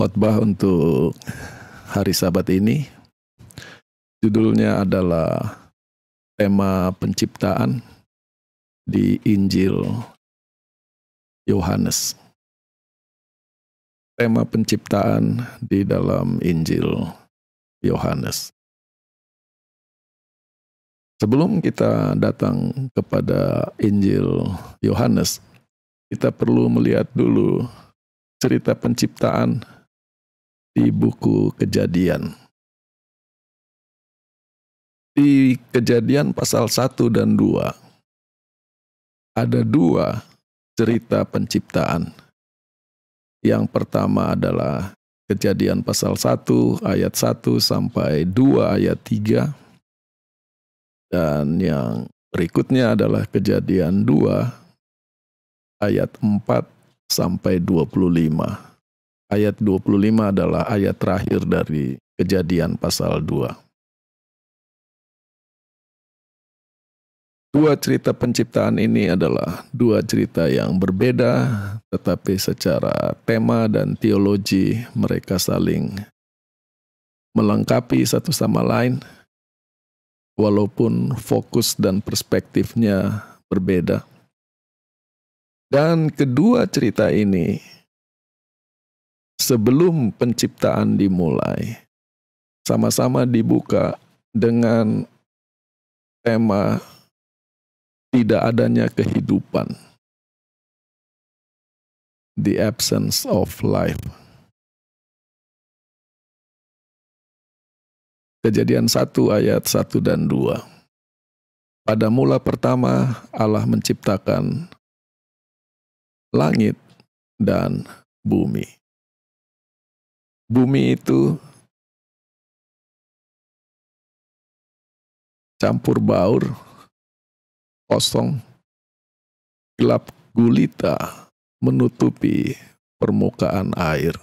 Khotbah untuk hari Sabat ini judulnya adalah tema penciptaan di Injil Yohanes. Tema penciptaan di dalam Injil Yohanes. Sebelum kita datang kepada Injil Yohanes, kita perlu melihat dulu cerita penciptaan di buku Kejadian. Di Kejadian pasal 1 dan 2, ada dua cerita penciptaan. Yang pertama adalah Kejadian pasal 1 ayat 1 sampai 2 ayat 3. Dan yang berikutnya adalah Kejadian 2 ayat 4 sampai 25. Ayat 25 adalah ayat terakhir dari Kejadian pasal 2. Dua cerita penciptaan ini adalah dua cerita yang berbeda, tetapi secara tema dan teologi mereka saling melengkapi satu sama lain, walaupun fokus dan perspektifnya berbeda. Dan kedua cerita ini, sebelum penciptaan dimulai, sama-sama dibuka dengan tema tidak adanya kehidupan. The absence of life. Kejadian 1 ayat 1 dan 2. Pada mula pertama Allah menciptakan langit dan bumi. Bumi itu campur baur, kosong, gelap gulita menutupi permukaan air.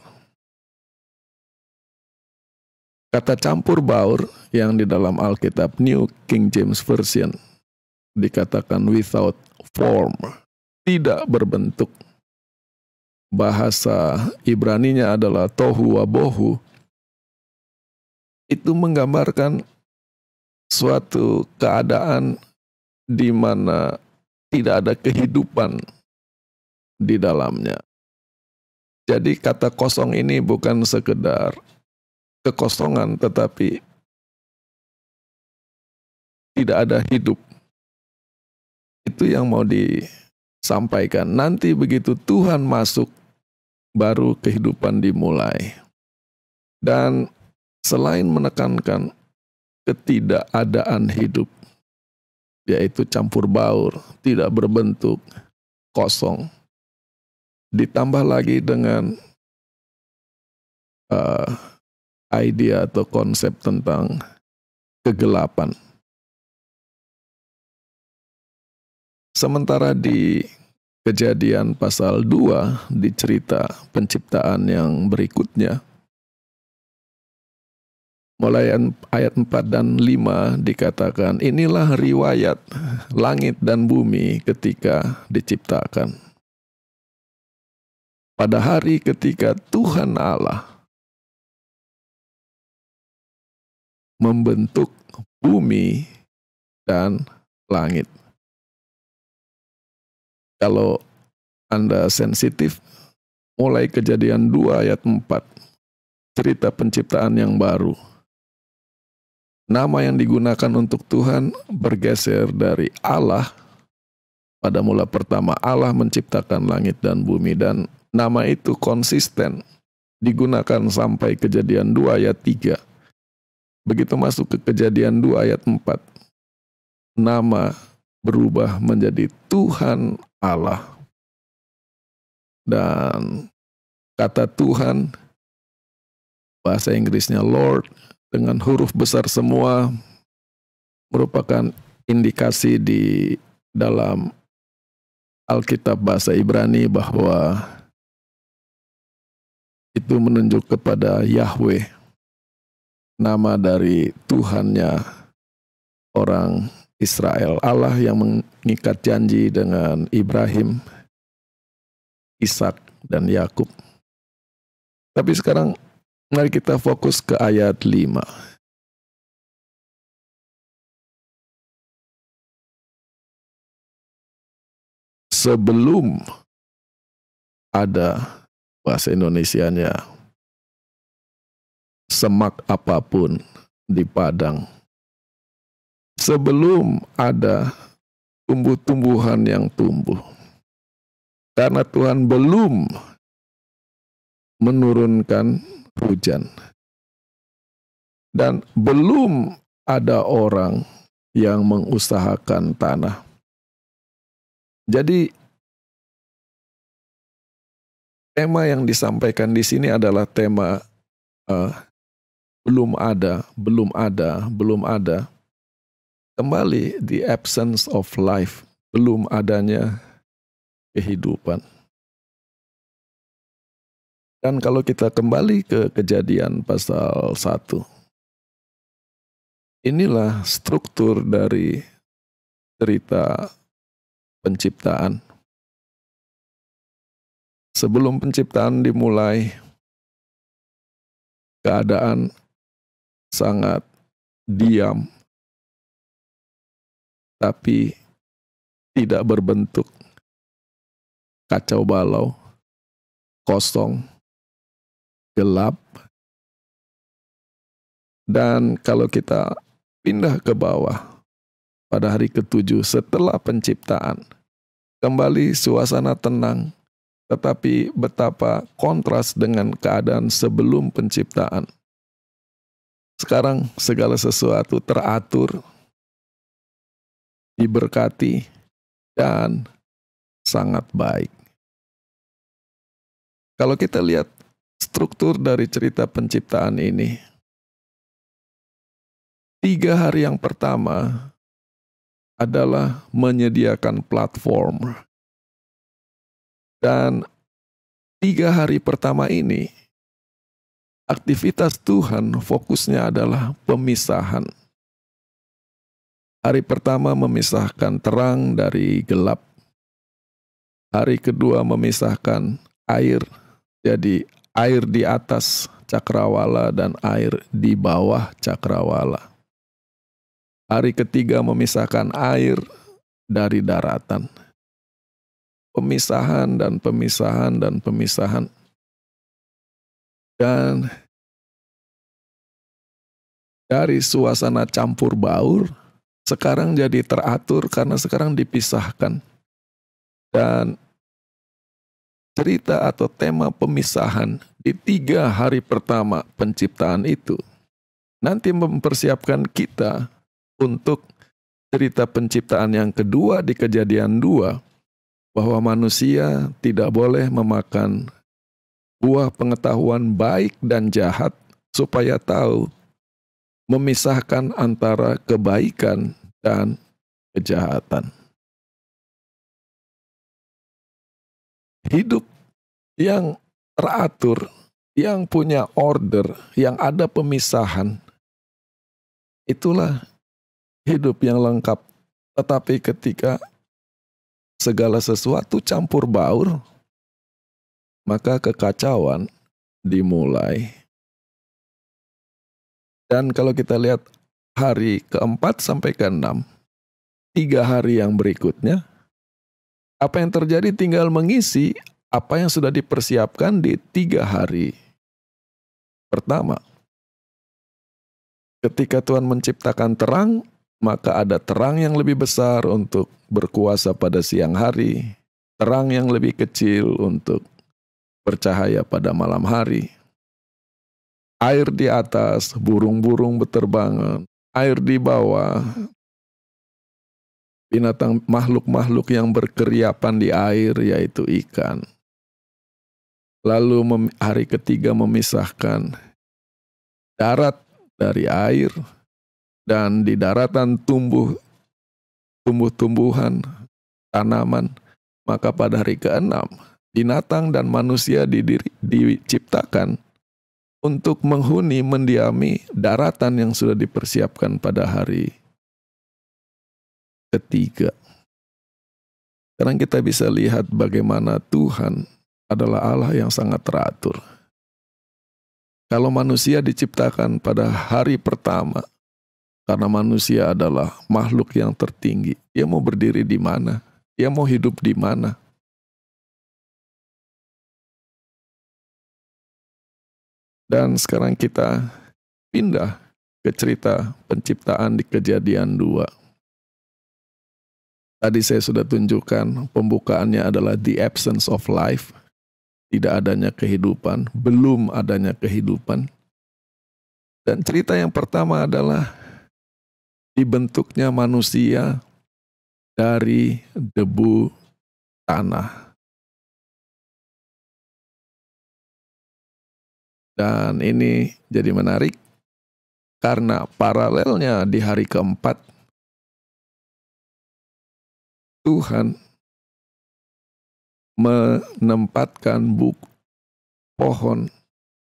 Kata campur baur yang di dalam Alkitab New King James Version dikatakan without form, tidak berbentuk. Bahasa Ibraninya adalah tohu wabohu. Itu menggambarkan suatu keadaan di mana tidak ada kehidupan di dalamnya. Jadi kata kosong ini bukan sekedar kekosongan, tetapi tidak ada hidup. Itu yang mau disampaikan. Nanti begitu Tuhan masuk, baru kehidupan dimulai. Dan selain menekankan ketidakadaan hidup, yaitu campur baur, tidak berbentuk, kosong, ditambah lagi dengan idea atau konsep tentang kegelapan. Sementara di Kejadian pasal 2, di cerita penciptaan yang berikutnya, mulai ayat 4 dan 5 dikatakan, inilah riwayat langit dan bumi ketika diciptakan. Pada hari ketika Tuhan Allah membentuk bumi dan langit. Kalau Anda sensitif, mulai Kejadian 2 ayat 4, cerita penciptaan yang baru. Nama yang digunakan untuk Tuhan bergeser dari Allah. Pada mula pertama Allah menciptakan langit dan bumi, dan nama itu konsisten digunakan sampai Kejadian 2 ayat 3. Begitu masuk ke Kejadian 2 ayat 4, nama berubah menjadi Tuhan Allah. Dan kata Tuhan, bahasa Inggrisnya Lord, dengan huruf besar semua, merupakan indikasi di dalam Alkitab bahasa Ibrani bahwa itu menunjuk kepada Yahweh, nama dari Tuhannya orang Israel, Allah yang mengikat janji dengan Ibrahim, Ishak, dan Yakub. Tapi sekarang mari kita fokus ke ayat 5. Sebelum ada, bahasa Indonesianya, semak apapun di padang. Sebelum ada tumbuh-tumbuhan yang tumbuh. Karena Tuhan belum menurunkan hujan. Dan belum ada orang yang mengusahakan tanah. Jadi tema yang disampaikan di sini adalah tema belum ada. Kembali, the absence of life, belum adanya kehidupan. Dan kalau kita kembali ke Kejadian pasal 1, inilah struktur dari cerita penciptaan. Sebelum penciptaan dimulai, keadaan sangat diam, tapi tidak berbentuk, kacau balau, kosong, gelap. Dan kalau kita pindah ke bawah, pada hari ke-7 setelah penciptaan, kembali suasana tenang, tetapi betapa kontras dengan keadaan sebelum penciptaan. Sekarang segala sesuatu teratur, diberkati, dan sangat baik. Kalau kita lihat struktur dari cerita penciptaan ini, 3 hari yang pertama adalah menyediakan platform. Dan 3 hari pertama ini, aktivitas Tuhan fokusnya adalah pemisahan. Hari pertama memisahkan terang dari gelap. Hari kedua memisahkan air, jadi air di atas cakrawala dan air di bawah cakrawala. Hari ketiga memisahkan air dari daratan. Pemisahan dan pemisahan dan pemisahan. Dan dari suasana campur baur, sekarang jadi teratur karena sekarang dipisahkan. Dan cerita atau tema pemisahan di 3 hari pertama penciptaan itu nanti mempersiapkan kita untuk cerita penciptaan yang kedua di Kejadian 2, bahwa manusia tidak boleh memakan buah pengetahuan baik dan jahat supaya tahu memisahkan antara kebaikan dan kejahatan. Hidup yang teratur, yang punya order, yang ada pemisahan, itulah hidup yang lengkap. Tetapi ketika segala sesuatu campur baur, maka kekacauan dimulai. Dan kalau kita lihat hari ke-4 sampai ke-6, 3 hari yang berikutnya, apa yang terjadi tinggal mengisi apa yang sudah dipersiapkan di 3 hari pertama. Ketika Tuhan menciptakan terang, maka ada terang yang lebih besar untuk berkuasa pada siang hari, terang yang lebih kecil untuk bercahaya pada malam hari. Air di atas, burung-burung berterbangan. Air di bawah, binatang makhluk-makhluk yang berkeriapan di air, yaitu ikan. Lalu hari ketiga memisahkan darat dari air, dan di daratan tumbuh-tumbuhan, tanaman. Maka pada hari ke-6, binatang dan manusia diciptakan untuk menghuni, mendiami daratan yang sudah dipersiapkan pada hari ketiga. Sekarang kita bisa lihat bagaimana Tuhan adalah Allah yang sangat teratur. Kalau manusia diciptakan pada hari pertama, karena manusia adalah makhluk yang tertinggi, dia mau berdiri di mana? Dia mau hidup di mana? Dan sekarang kita pindah ke cerita penciptaan di Kejadian 2. Tadi saya sudah tunjukkan pembukaannya adalah the absence of life, tidak adanya kehidupan, belum adanya kehidupan. Dan cerita yang pertama adalah dibentuknya manusia dari debu tanah. Dan ini jadi menarik karena paralelnya di hari keempat, Tuhan menempatkan pohon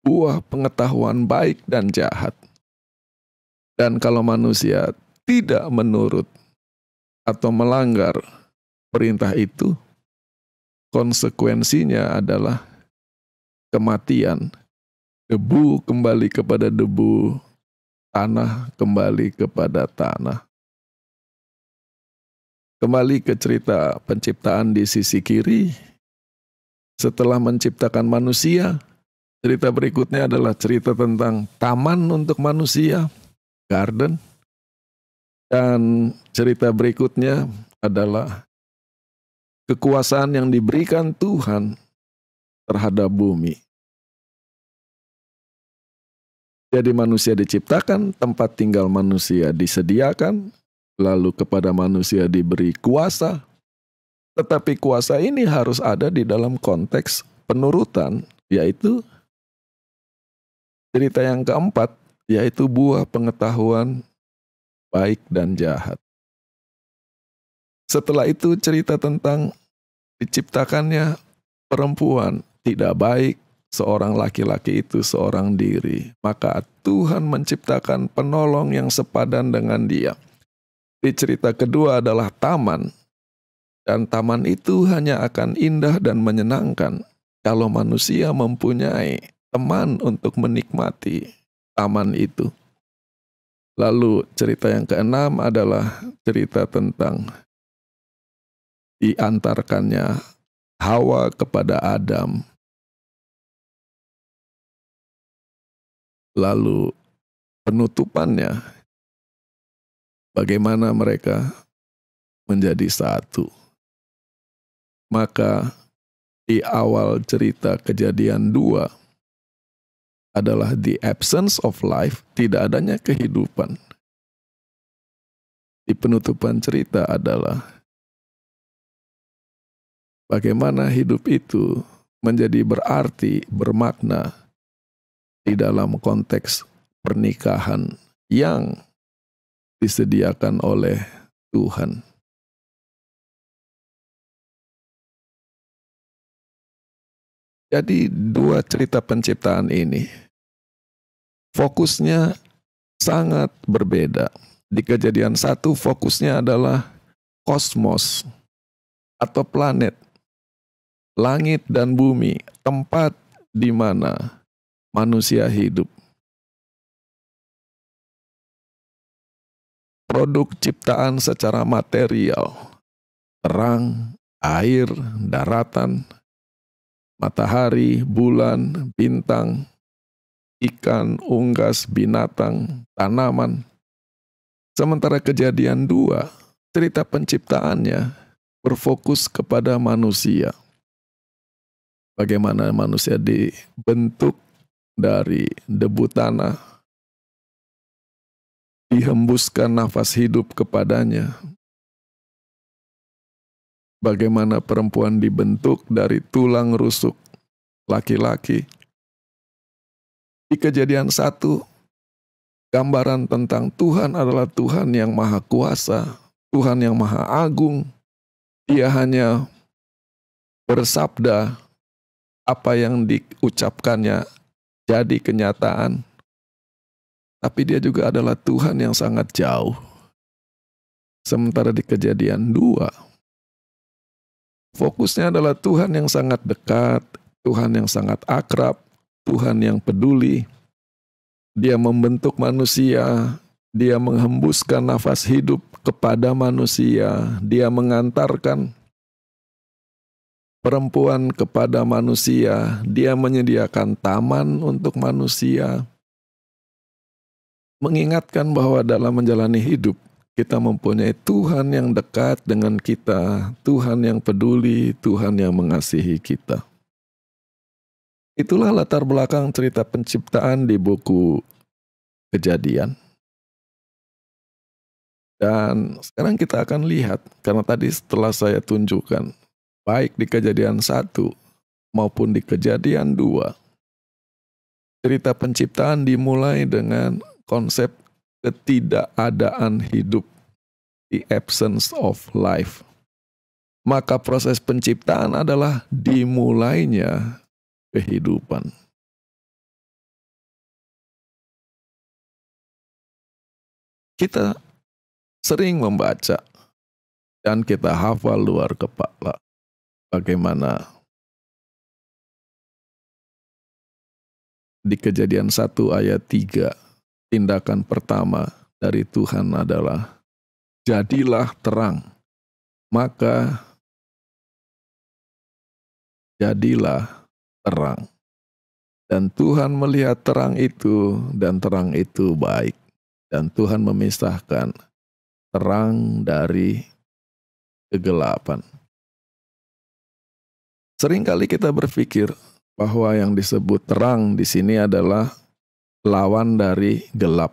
buah pengetahuan baik dan jahat. Dan kalau manusia tidak menurut atau melanggar perintah itu, konsekuensinya adalah kematian. Debu kembali kepada debu, tanah kembali kepada tanah. Kembali ke cerita penciptaan di sisi kiri. Setelah menciptakan manusia, cerita berikutnya adalah cerita tentang taman untuk manusia, garden. Dan cerita berikutnya adalah kekuasaan yang diberikan Tuhan terhadap bumi. Jadi manusia diciptakan, tempat tinggal manusia disediakan, lalu kepada manusia diberi kuasa. Tetapi kuasa ini harus ada di dalam konteks penurutan, yaitu cerita yang keempat, yaitu buah pengetahuan baik dan jahat. Setelah itu cerita tentang diciptakannya perempuan tidak baik, seorang laki-laki itu seorang diri. Maka Tuhan menciptakan penolong yang sepadan dengan dia. Di cerita kedua adalah taman. Dan taman itu hanya akan indah dan menyenangkan kalau manusia mempunyai teman untuk menikmati taman itu. Lalu cerita yang keenam adalah cerita tentang diantarkannya Hawa kepada Adam. Lalu penutupannya, bagaimana mereka menjadi satu. Maka di awal cerita Kejadian 2 adalah the absence of life, tidak adanya kehidupan. Di penutupan cerita adalah bagaimana hidup itu menjadi berarti, bermakna di dalam konteks pernikahan yang disediakan oleh Tuhan. Jadi dua cerita penciptaan ini fokusnya sangat berbeda. Di Kejadian 1 fokusnya adalah kosmos atau planet, langit dan bumi, tempat di mana manusia hidup. Produk ciptaan secara material, terang, air, daratan, matahari, bulan, bintang, ikan, unggas, binatang, tanaman. Sementara Kejadian 2, cerita penciptaannya berfokus kepada manusia. Bagaimana manusia dibentuk dari debu tanah, dihembuskan nafas hidup kepadanya. Bagaimana perempuan dibentuk dari tulang rusuk laki-laki. Di Kejadian 1, gambaran tentang Tuhan adalah Tuhan yang maha kuasa, Tuhan yang maha agung. Dia hanya bersabda, apa yang diucapkannya jadi kenyataan. Tapi dia juga adalah Tuhan yang sangat jauh. Sementara di Kejadian 2, fokusnya adalah Tuhan yang sangat dekat, Tuhan yang sangat akrab, Tuhan yang peduli. Dia membentuk manusia, dia menghembuskan nafas hidup kepada manusia, dia mengantarkan perempuan kepada manusia, dia menyediakan taman untuk manusia, mengingatkan bahwa dalam menjalani hidup, kita mempunyai Tuhan yang dekat dengan kita, Tuhan yang peduli, Tuhan yang mengasihi kita. Itulah latar belakang cerita penciptaan di buku Kejadian. Dan sekarang kita akan lihat, karena tadi setelah saya tunjukkan, baik di Kejadian 1 maupun di Kejadian 2, cerita penciptaan dimulai dengan konsep ketidakadaan hidup, the absence of life. Maka proses penciptaan adalah dimulainya kehidupan. Kita sering membaca dan kita hafal luar kepala bagaimana di Kejadian 1 ayat 3, tindakan pertama dari Tuhan adalah jadilah terang, maka jadilah terang. Dan Tuhan melihat terang itu, dan terang itu baik. Dan Tuhan memisahkan terang dari kegelapan. Seringkali kita berpikir bahwa yang disebut terang di sini adalah lawan dari gelap.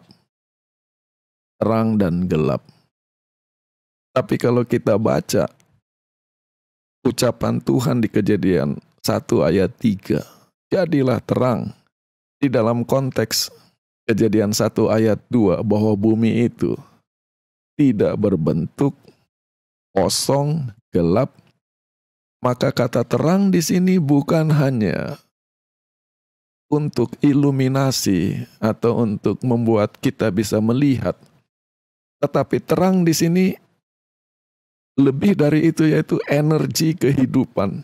Terang dan gelap. Tapi kalau kita baca ucapan Tuhan di Kejadian 1 ayat 3, jadilah terang, di dalam konteks Kejadian 1 ayat 2 bahwa bumi itu tidak berbentuk, kosong, gelap, maka kata terang di sini bukan hanya untuk iluminasi atau untuk membuat kita bisa melihat, tetapi terang di sini lebih dari itu, yaitu energi kehidupan.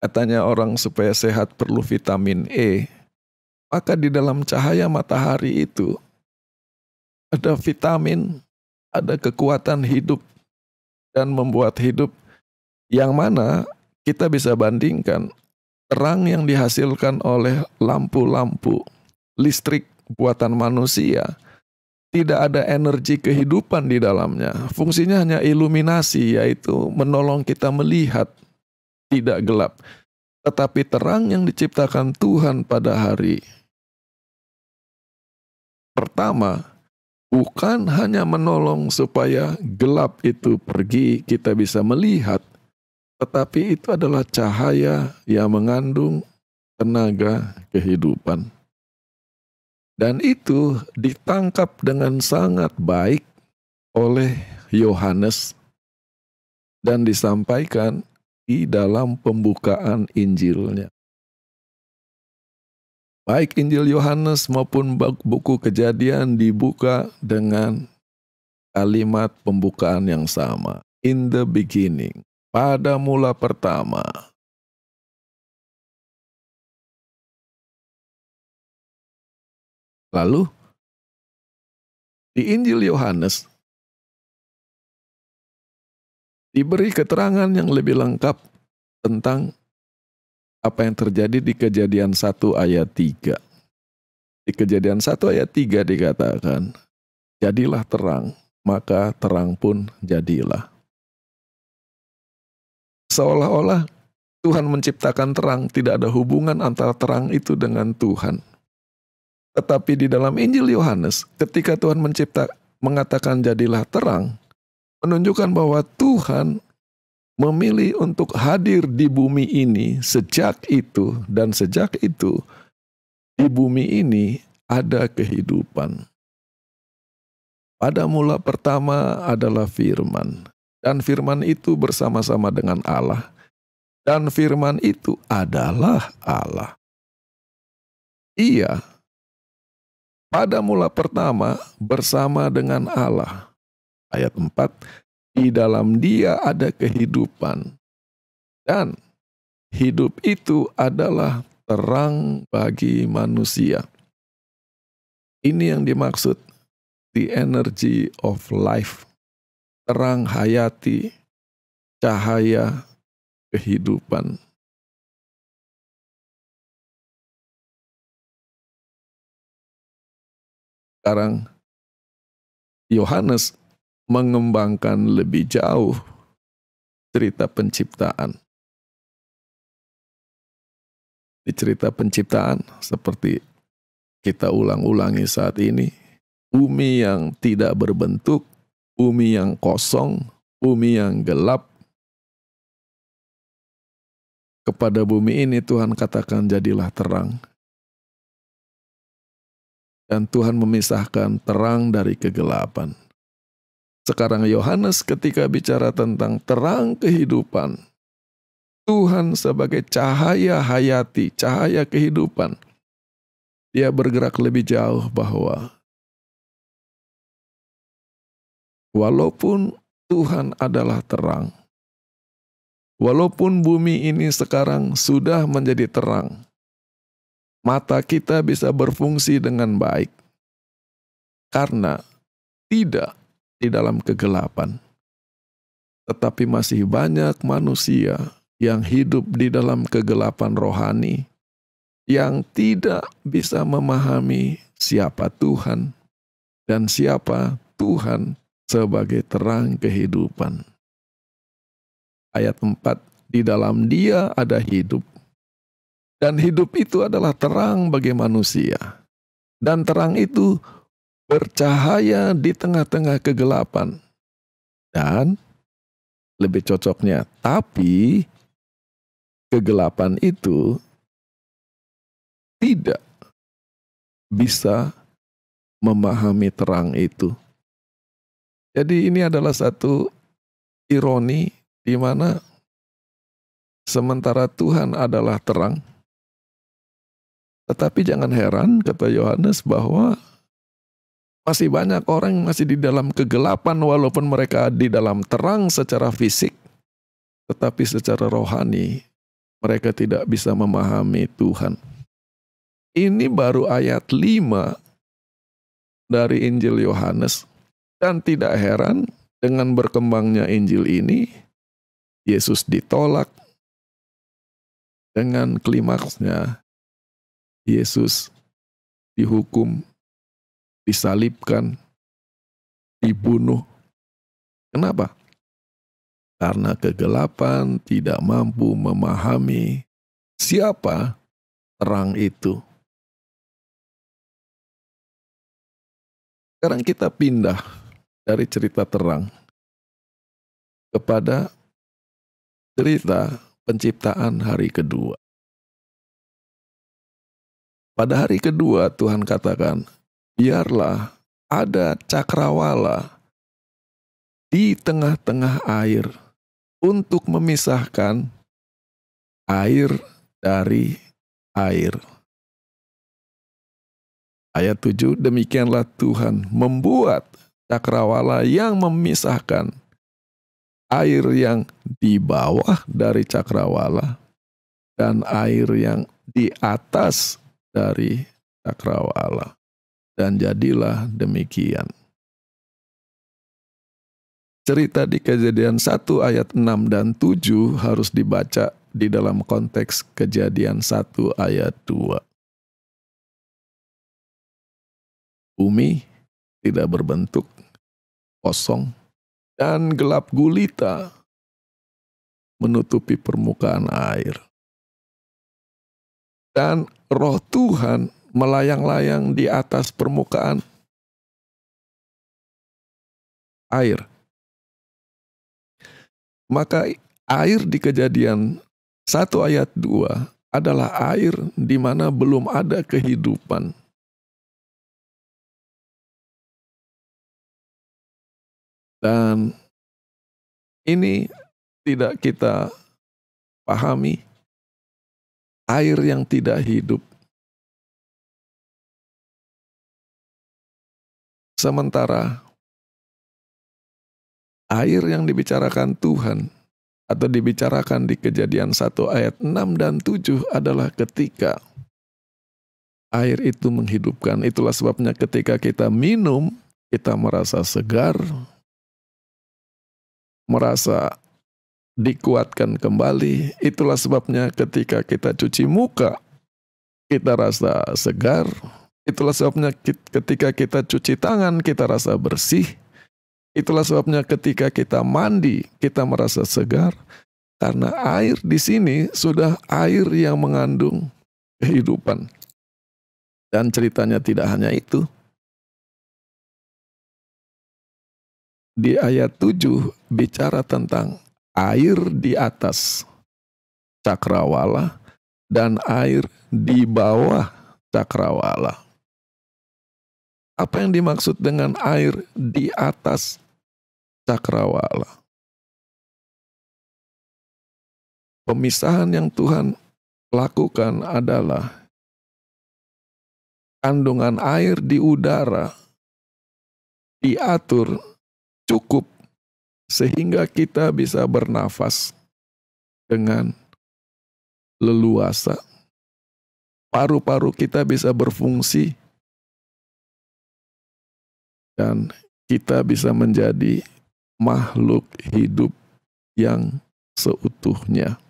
Katanya orang supaya sehat perlu vitamin E. Maka di dalam cahaya matahari itu ada vitamin, ada kekuatan hidup, dan membuat hidup yang mana kita bisa bandingkan terang yang dihasilkan oleh lampu-lampu listrik buatan manusia. Tidak ada energi kehidupan di dalamnya. Fungsinya hanya iluminasi, yaitu menolong kita melihat tidak gelap. Tetapi terang yang diciptakan Tuhan pada hari pertama bukan hanya menolong supaya gelap itu pergi, kita bisa melihat, tetapi itu adalah cahaya yang mengandung tenaga kehidupan. Dan itu ditangkap dengan sangat baik oleh Yohanes dan disampaikan di dalam pembukaan Injilnya. Baik Injil Yohanes maupun buku Kejadian dibuka dengan kalimat pembukaan yang sama. In the beginning, pada mula pertama. Lalu, di Injil Yohanes diberi keterangan yang lebih lengkap tentang apa yang terjadi di Kejadian 1 ayat 3. Di Kejadian 1 ayat 3 dikatakan, jadilah terang, maka terang pun jadilah. Seolah-olah Tuhan menciptakan terang, tidak ada hubungan antara terang itu dengan Tuhan. Tetapi di dalam Injil Yohanes, ketika Tuhan mengatakan jadilah terang, menunjukkan bahwa Tuhan memilih untuk hadir di bumi ini sejak itu, dan sejak itu di bumi ini ada kehidupan. Pada mula pertama adalah firman, dan firman itu bersama-sama dengan Allah, dan firman itu adalah Allah. Ia pada mula pertama bersama dengan Allah. Ayat 4, di dalam Dia ada kehidupan, dan hidup itu adalah terang bagi manusia. Ini yang dimaksud the energy of life, terang hayati, cahaya kehidupan. Sekarang Yohanes mengembangkan lebih jauh cerita penciptaan. Di cerita penciptaan seperti kita ulang-ulangi saat ini, bumi yang tidak berbentuk, bumi yang kosong, bumi yang gelap. Kepada bumi ini Tuhan katakan jadilah terang. Dan Tuhan memisahkan terang dari kegelapan. Sekarang Yohanes ketika bicara tentang terang kehidupan, Tuhan sebagai cahaya hayati, cahaya kehidupan, dia bergerak lebih jauh bahwa walaupun Tuhan adalah terang, walaupun bumi ini sekarang sudah menjadi terang, mata kita bisa berfungsi dengan baik karena tidak di dalam kegelapan. Tetapi masih banyak manusia yang hidup di dalam kegelapan rohani, yang tidak bisa memahami siapa Tuhan dan siapa Tuhan sebagai terang kehidupan. Ayat 4, di dalam Dia ada hidup, dan hidup itu adalah terang bagi manusia. Dan terang itu bercahaya di tengah-tengah kegelapan. Dan lebih cocoknya, tapi kegelapan itu tidak bisa memahami terang itu. Jadi ini adalah satu ironi di mana sementara Tuhan adalah terang, tetapi jangan heran, kata Yohanes, bahwa masih banyak orang yang masih di dalam kegelapan walaupun mereka di dalam terang secara fisik, tetapi secara rohani mereka tidak bisa memahami Tuhan. Ini baru ayat 5 dari Injil Yohanes, dan tidak heran dengan berkembangnya Injil ini, Yesus ditolak. Dengan klimaksnya, Yesus dihukum, disalibkan, dibunuh. Kenapa? Karena kegelapan tidak mampu memahami siapa terang itu. Sekarang kita pindah dari cerita terang kepada cerita penciptaan hari kedua. Pada hari kedua Tuhan katakan, biarlah ada cakrawala di tengah-tengah air untuk memisahkan air dari air. Ayat 7, demikianlah Tuhan membuat cakrawala yang memisahkan air yang di bawah dari cakrawala dan air yang di atas dari cakrawala. Dan jadilah demikian. Cerita di Kejadian 1 ayat 6 dan 7 harus dibaca di dalam konteks Kejadian 1 ayat 2. Bumi tidak berbentuk, kosong, dan gelap gulita menutupi permukaan air. Dan Roh Tuhan melayang-layang di atas permukaan air. Maka air di Kejadian 1 ayat 2 adalah air di mana belum ada kehidupan. Dan ini tidak kita pahami, air yang tidak hidup. Sementara air yang dibicarakan Tuhan atau dibicarakan di Kejadian 1 ayat 6 dan 7 adalah ketika Air itu menghidupkan. Itulah sebabnya ketika kita minum, kita merasa segar, merasa dikuatkan kembali. Itulah sebabnya ketika kita cuci muka, kita rasa segar. Itulah sebabnya ketika kita cuci tangan, kita rasa bersih. Itulah sebabnya ketika kita mandi, kita merasa segar. Karena air di sini sudah air yang mengandung kehidupan. Dan ceritanya tidak hanya itu. Di ayat 7 bicara tentang air di atas cakrawala dan air di bawah cakrawala. Apa yang dimaksud dengan air di atas cakrawala? Pemisahan yang Tuhan lakukan adalah kandungan air di udara diatur cukup sehingga kita bisa bernafas dengan leluasa. Paru-paru kita bisa berfungsi dan kita bisa menjadi makhluk hidup yang seutuhnya.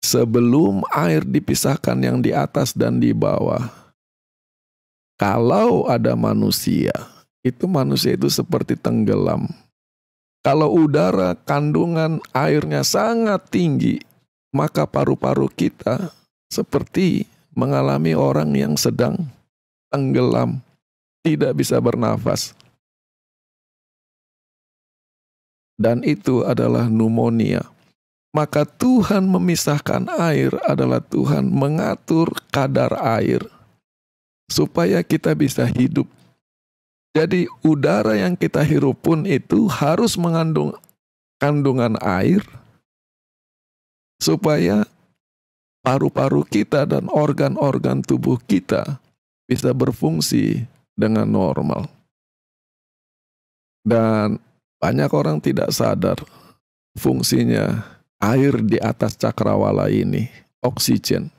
Sebelum air dipisahkan yang di atas dan di bawah, kalau ada manusia itu seperti tenggelam. Kalau udara kandungan airnya sangat tinggi, maka paru-paru kita seperti mengalami orang yang sedang tenggelam, tidak bisa bernafas. Dan itu adalah pneumonia. Maka Tuhan memisahkan air adalah Tuhan mengatur kadar air supaya kita bisa hidup. Jadi udara yang kita hirup pun itu harus mengandung kandungan air supaya paru-paru kita dan organ-organ tubuh kita bisa berfungsi dengan normal. Dan banyak orang tidak sadar fungsinya air di atas cakrawala ini, oksigen.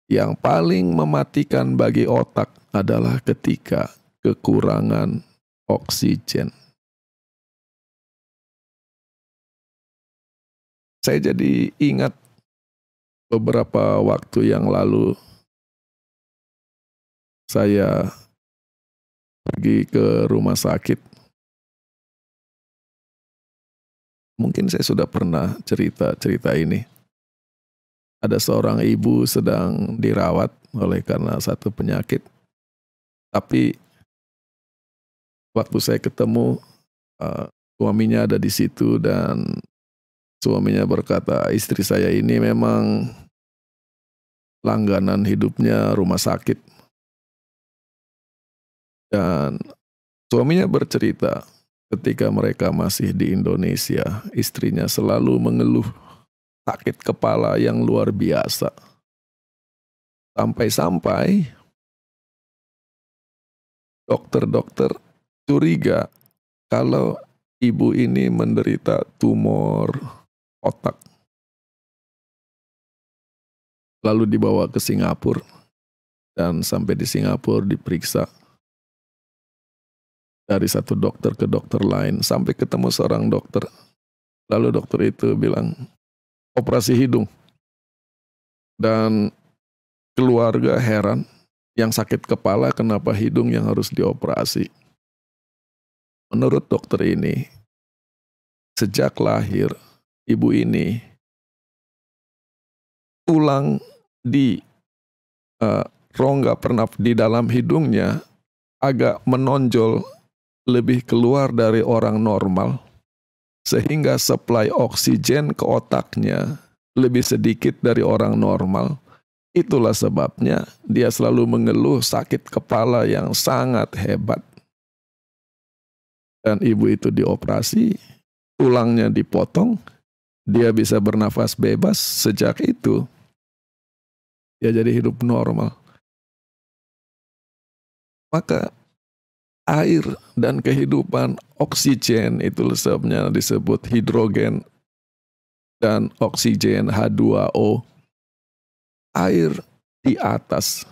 Yang paling mematikan bagi otak adalah ketika kekurangan oksigen. Saya jadi ingat beberapa waktu yang lalu saya pergi ke rumah sakit. Mungkin saya sudah pernah cerita ini. Ada seorang ibu sedang dirawat oleh karena satu penyakit. Tapi waktu saya ketemu, suaminya ada di situ dan suaminya berkata, istri saya ini memang langganan hidupnya rumah sakit. Dan suaminya bercerita, ketika mereka masih di Indonesia, istrinya selalu mengeluh sakit kepala yang luar biasa. Sampai-sampai dokter-dokter curiga kalau ibu ini menderita tumor otak. Lalu dibawa ke Singapura dan sampai di Singapura diperiksa. Dari satu dokter ke dokter lain, sampai ketemu seorang dokter. Lalu dokter itu bilang, operasi hidung. Dan keluarga heran, yang sakit kepala kenapa hidung yang harus dioperasi. Menurut dokter ini, sejak lahir, ibu ini, tulang di rongga pernaf di dalam hidungnya agak menonjol lebih keluar dari orang normal, sehingga supply oksigen ke otaknya lebih sedikit dari orang normal. Itulah sebabnya dia selalu mengeluh sakit kepala yang sangat hebat. Dan ibu itu dioperasi, tulangnya dipotong, dia bisa bernafas bebas. Sejak itu, dia jadi hidup normal. Maka air dan kehidupan, oksigen itu sebabnya disebut hidrogen dan oksigen H2O. Air di atas.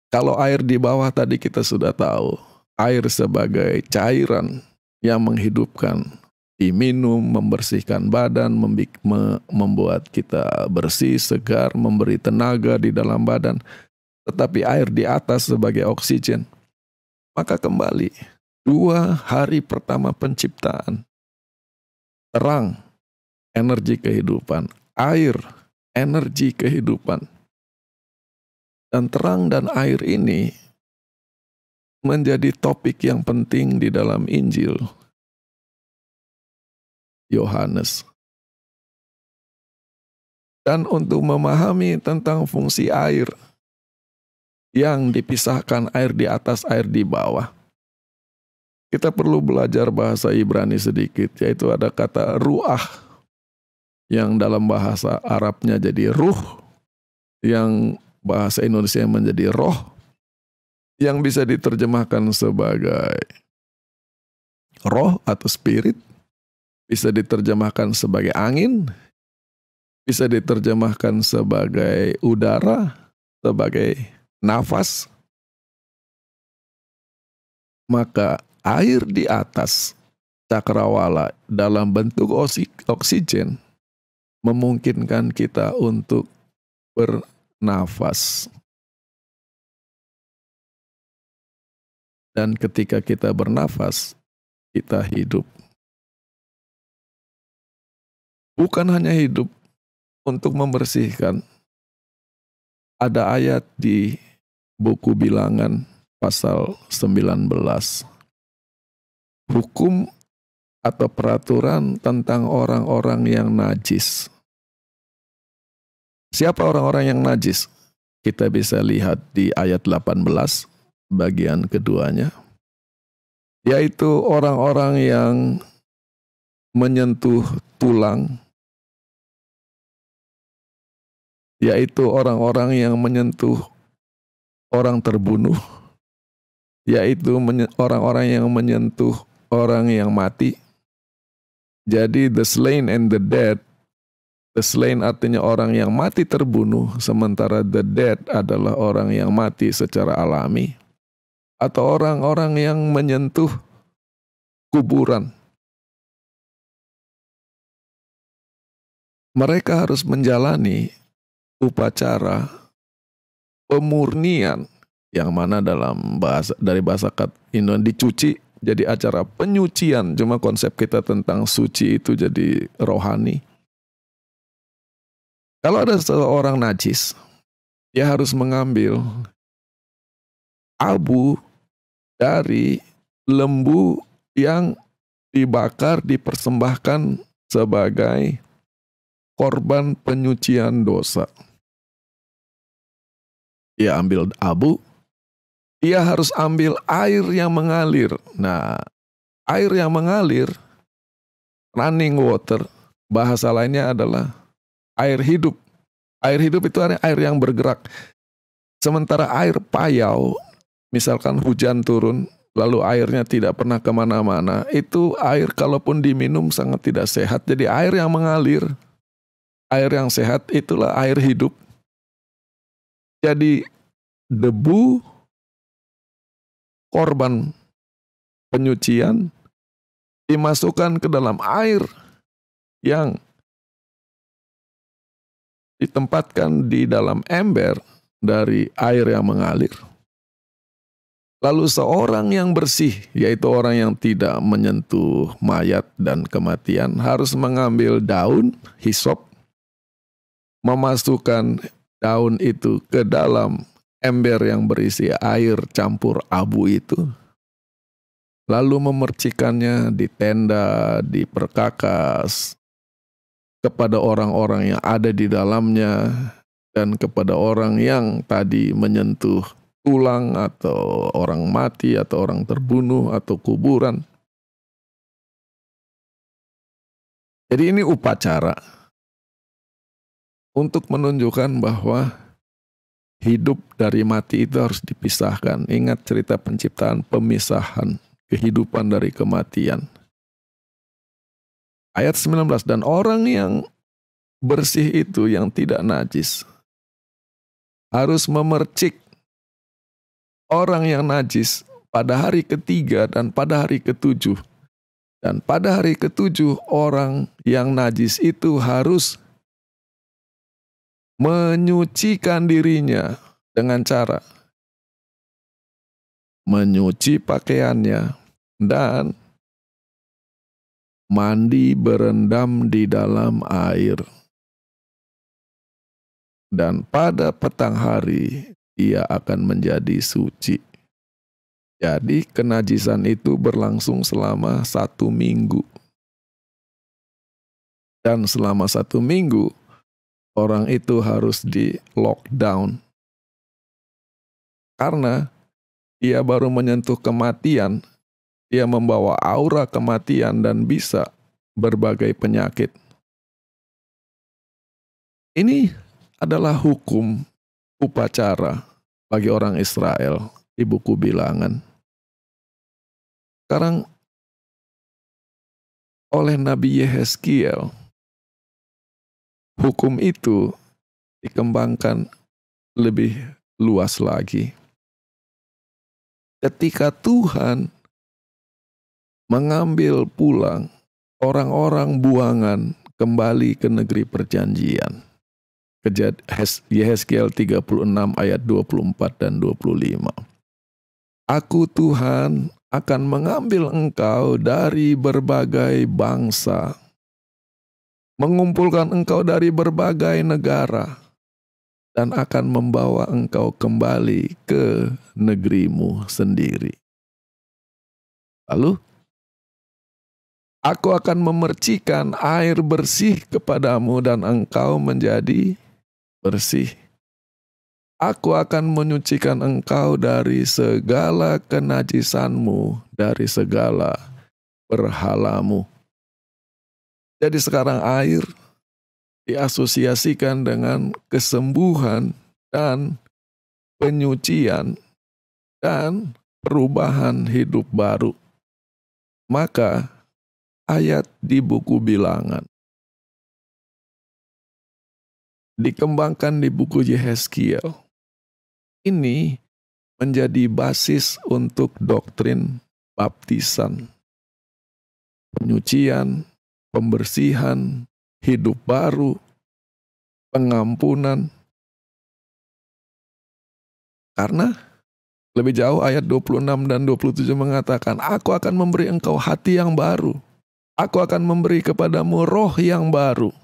Kalau air di bawah tadi kita sudah tahu, air sebagai cairan yang menghidupkan, diminum, membersihkan badan, membuat kita bersih, segar, memberi tenaga di dalam badan. Tetapi air di atas sebagai oksigen. Maka kembali, 2 hari pertama penciptaan, terang, energi kehidupan, air, energi kehidupan. Dan terang dan air ini menjadi topik yang penting di dalam Injil Yohanes. Dan untuk memahami tentang fungsi air yang dipisahkan, air di atas, air di bawah, kita perlu belajar bahasa Ibrani sedikit, yaitu ada kata ruah, yang dalam bahasa Arabnya jadi ruh, yang bahasa Indonesia menjadi roh, yang bisa diterjemahkan sebagai roh atau spirit, bisa diterjemahkan sebagai angin, bisa diterjemahkan sebagai udara, sebagai nafas. Maka air di atas cakrawala dalam bentuk oksigen memungkinkan kita untuk bernafas. Dan ketika kita bernafas, kita hidup. Bukan hanya hidup untuk membersihkan. Ada ayat di buku Bilangan pasal 19. Hukum atau peraturan tentang orang-orang yang najis. Siapa orang-orang yang najis? Kita bisa lihat di ayat 18, bagian keduanya. Yaitu orang-orang yang menyentuh tulang, yaitu orang-orang yang menyentuh orang terbunuh, yaitu orang-orang yang menyentuh orang yang mati. Jadi the slain and the dead, the slain artinya orang yang mati terbunuh, sementara the dead adalah orang yang mati secara alami, atau orang-orang yang menyentuh kuburan. Mereka harus menjalani upacara pemurnian, yang mana dari bahasa Indonesia dicuci jadi acara penyucian. Cuma konsep kita tentang suci itu jadi rohani. Kalau ada seorang najis, dia harus mengambil abu dari lembu yang dibakar, dipersembahkan sebagai korban penyucian dosa. Dia ambil abu, dia harus ambil air yang mengalir. Nah, air yang mengalir, running water, bahasa lainnya adalah air hidup. Air hidup itu air yang bergerak. Sementara air payau, misalkan hujan turun, lalu airnya tidak pernah kemana-mana, itu air kalaupun diminum sangat tidak sehat. Jadi air yang mengalir, air yang sehat, itulah air hidup. Jadi debu korban penyucian dimasukkan ke dalam air yang ditempatkan di dalam ember dari air yang mengalir. Lalu seorang yang bersih, yaitu orang yang tidak menyentuh mayat dan kematian, harus mengambil daun hisop, memasukkan daun itu ke dalam ember yang berisi air campur abu itu, lalu memercikannya di tenda, di perkakas, kepada orang-orang yang ada di dalamnya, dan kepada orang yang tadi menyentuh tulang, atau orang mati, atau orang terbunuh, atau kuburan. Jadi ini upacara untuk menunjukkan bahwa hidup dari mati itu harus dipisahkan. Ingat cerita penciptaan, pemisahan kehidupan dari kematian. Ayat 19, dan orang yang bersih itu yang tidak najis harus memercik orang yang najis pada hari ketiga dan pada hari ketujuh. Dan pada hari ketujuh orang yang najis itu harus menyucikan dirinya dengan cara menyuci pakaiannya dan mandi berendam di dalam air. Dan pada petang hari ia akan menjadi suci. Jadi kenajisan itu berlangsung selama 1 minggu. Dan selama 1 minggu orang itu harus di lockdown. Karena ia baru menyentuh kematian, ia membawa aura kematian dan bisa berbagai penyakit. Ini adalah hukum upacara bagi orang Israel di buku Bilangan. Sekarang oleh Nabi Yehezkiel, hukum itu dikembangkan lebih luas lagi. Ketika Tuhan mengambil pulang orang-orang buangan kembali ke negeri perjanjian. Yehezkiel 36 ayat 24 dan 25. Aku Tuhan akan mengambil engkau dari berbagai bangsa, mengumpulkan engkau dari berbagai negara, dan akan membawa engkau kembali ke negerimu sendiri. Lalu, aku akan memercikan air bersih kepadamu dan engkau menjadi bersih. Aku akan menyucikan engkau dari segala kenajisanmu, dari segala berhalamu. Jadi sekarang air diasosiasikan dengan kesembuhan dan penyucian dan perubahan hidup baru. Maka ayat di buku Bilangan dikembangkan di buku Yehezkiel. Ini menjadi basis untuk doktrin baptisan, penyucian, pembersihan, hidup baru, pengampunan. Karena lebih jauh ayat 26 dan 27 mengatakan, aku akan memberi engkau hati yang baru. Aku akan memberi kepadamu roh yang baru.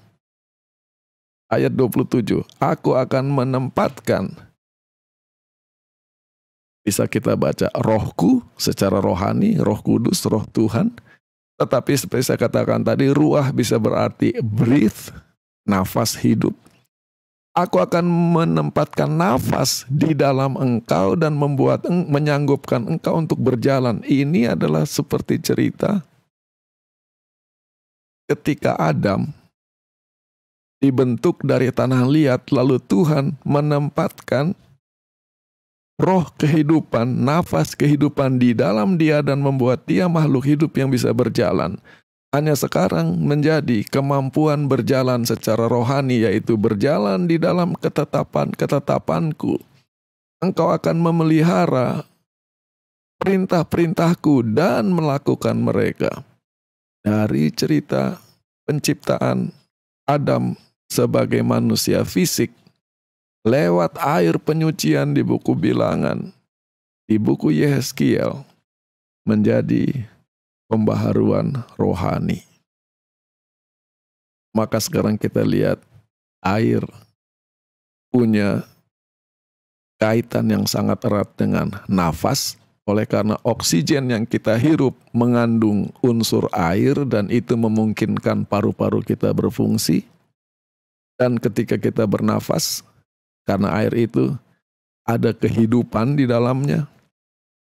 Ayat 27, aku akan menempatkan, bisa kita baca, rohku secara rohani, roh kudus, roh Tuhan. Tetapi seperti saya katakan tadi, ruah bisa berarti breathe, nafas hidup. Aku akan menempatkan nafas di dalam engkau dan menyanggupkan engkau untuk berjalan. Ini adalah seperti cerita ketika Adam dibentuk dari tanah liat, lalu Tuhan menempatkan roh kehidupan, nafas kehidupan di dalam dia dan membuat dia makhluk hidup yang bisa berjalan. Hanya sekarang menjadi kemampuan berjalan secara rohani, yaitu berjalan di dalam ketetapan-ketetapanku. Engkau akan memelihara perintah-perintahku dan melakukan mereka. Dari cerita penciptaan Adam sebagai manusia fisik, lewat air penyucian di buku Bilangan, di buku Yehezkiel, menjadi pembaharuan rohani. Maka sekarang kita lihat air punya kaitan yang sangat erat dengan nafas, oleh karena oksigen yang kita hirup mengandung unsur air dan itu memungkinkan paru-paru kita berfungsi. Dan ketika kita bernafas, karena air itu ada kehidupan di dalamnya,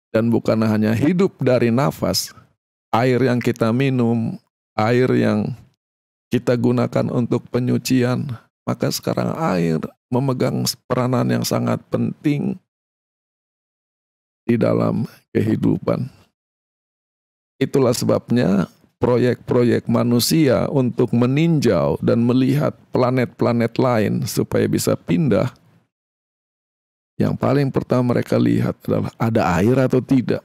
dan bukan hanya hidup dari nafas, air yang kita minum, air yang kita gunakan untuk penyucian, maka sekarang air memegang peranan yang sangat penting di dalam kehidupan. Itulah sebabnya proyek-proyek manusia untuk meninjau dan melihat planet-planet lain supaya bisa pindah Yang paling pertama mereka lihat adalah ada air atau tidak.